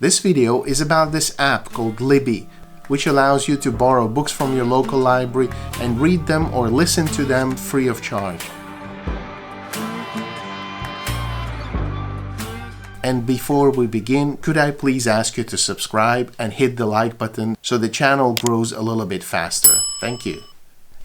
This video is about this app called Libby, which allows you to borrow books from your local library and read them or listen to them free of charge. And before we begin, could I please ask you to subscribe and hit the like button so the channel grows a little bit faster. Thank you.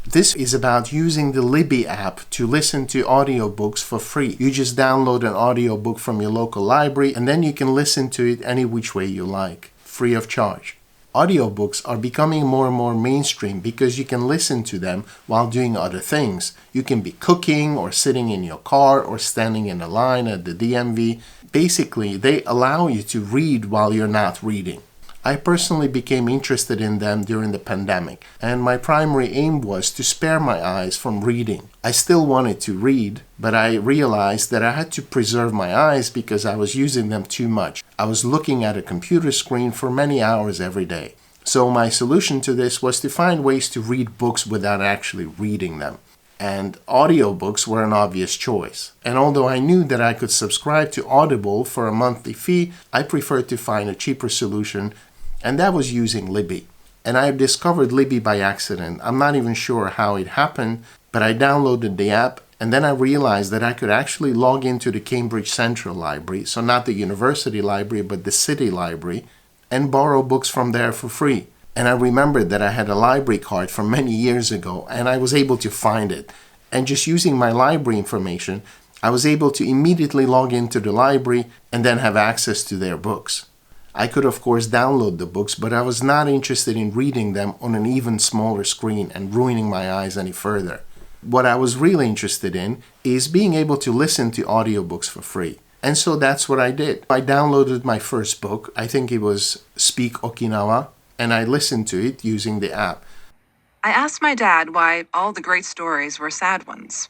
This is about using the Libby app to listen to audiobooks for free. You just download an audiobook from your local library and then you can listen to it any which way you like, free of charge. Audiobooks are becoming more and more mainstream because you can listen to them while doing other things. You can be cooking or sitting in your car or standing in a line at the DMV. Basically, they allow you to read while you're not reading. I personally became interested in them during the pandemic, and my primary aim was to spare my eyes from reading. I still wanted to read, but I realized that I had to preserve my eyes because I was using them too much. I was looking at a computer screen for many hours every day. So my solution to this was to find ways to read books without actually reading them. And audiobooks were an obvious choice. And although I knew that I could subscribe to Audible for a monthly fee, I preferred to find a cheaper solution, and that was using Libby. And I discovered Libby by accident. I'm not even sure how it happened, but I downloaded the app, and then I realized that I could actually log into the Cambridge Central Library, so not the university library, but the city library, and borrow books from there for free. And I remembered that I had a library card from many years ago, and I was able to find it. And just using my library information, I was able to immediately log into the library and then have access to their books. I could of course download the books, but I was not interested in reading them on an even smaller screen and ruining my eyes any further. What I was really interested in is being able to listen to audiobooks for free. And so that's what I did. I downloaded my first book, I think it was Speak Okinawa, and I listened to it using the app. I asked my dad why all the great stories were sad ones.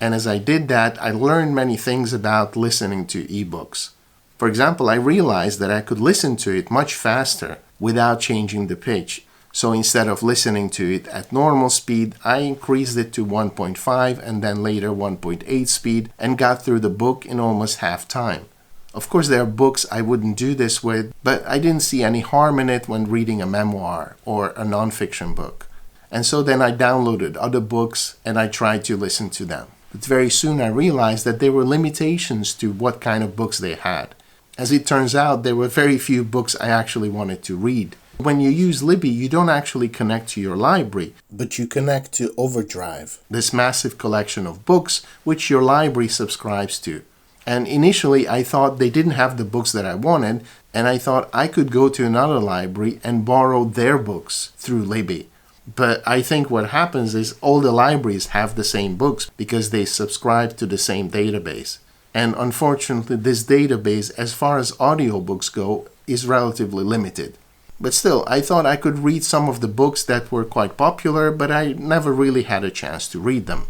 And as I did that, I learned many things about listening to ebooks. For example, I realized that I could listen to it much faster without changing the pitch. So instead of listening to it at normal speed, I increased it to 1.5 and then later 1.8 speed and got through the book in almost half time. Of course, there are books I wouldn't do this with, but I didn't see any harm in it when reading a memoir or a nonfiction book. And so then I downloaded other books and I tried to listen to them. But very soon I realized that there were limitations to what kind of books they had. As it turns out, there were very few books I actually wanted to read. When you use Libby, you don't actually connect to your library, but you connect to Overdrive, this massive collection of books which your library subscribes to. And initially, I thought they didn't have the books that I wanted, and I thought I could go to another library and borrow their books through Libby. But I think what happens is all the libraries have the same books because they subscribe to the same database. And unfortunately, this database, as far as audiobooks go, is relatively limited. But still, I thought I could read some of the books that were quite popular, but I never really had a chance to read them.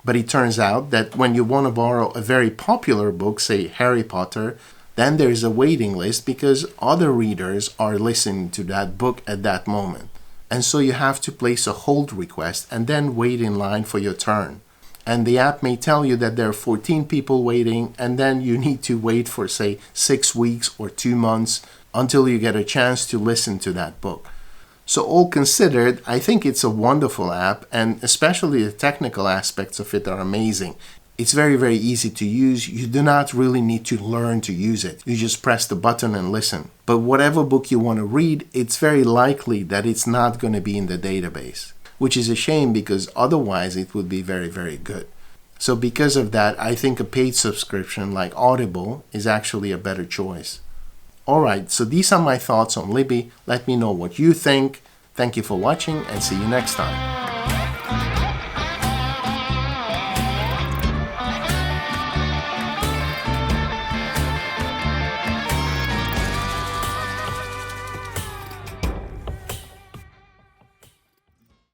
But it turns out that when you want to borrow a very popular book, say Harry Potter, then there is a waiting list because other readers are listening to that book at that moment. And so you have to place a hold request and then wait in line for your turn. And the app may tell you that there are 14 people waiting, and then you need to wait for, say, 6 weeks or 2 months until you get a chance to listen to that book. So all considered, I think it's a wonderful app, and especially the technical aspects of it are amazing. It's very, very easy to use. You do not really need to learn to use it. You just press the button and listen. But whatever book you want to read, it's very likely that it's not going to be in the database, which is a shame because otherwise it would be very, very good. So because of that, I think a paid subscription like Audible is actually a better choice. Alright, so these are my thoughts on Libby. Let me know what you think. Thank you for watching and see you next time.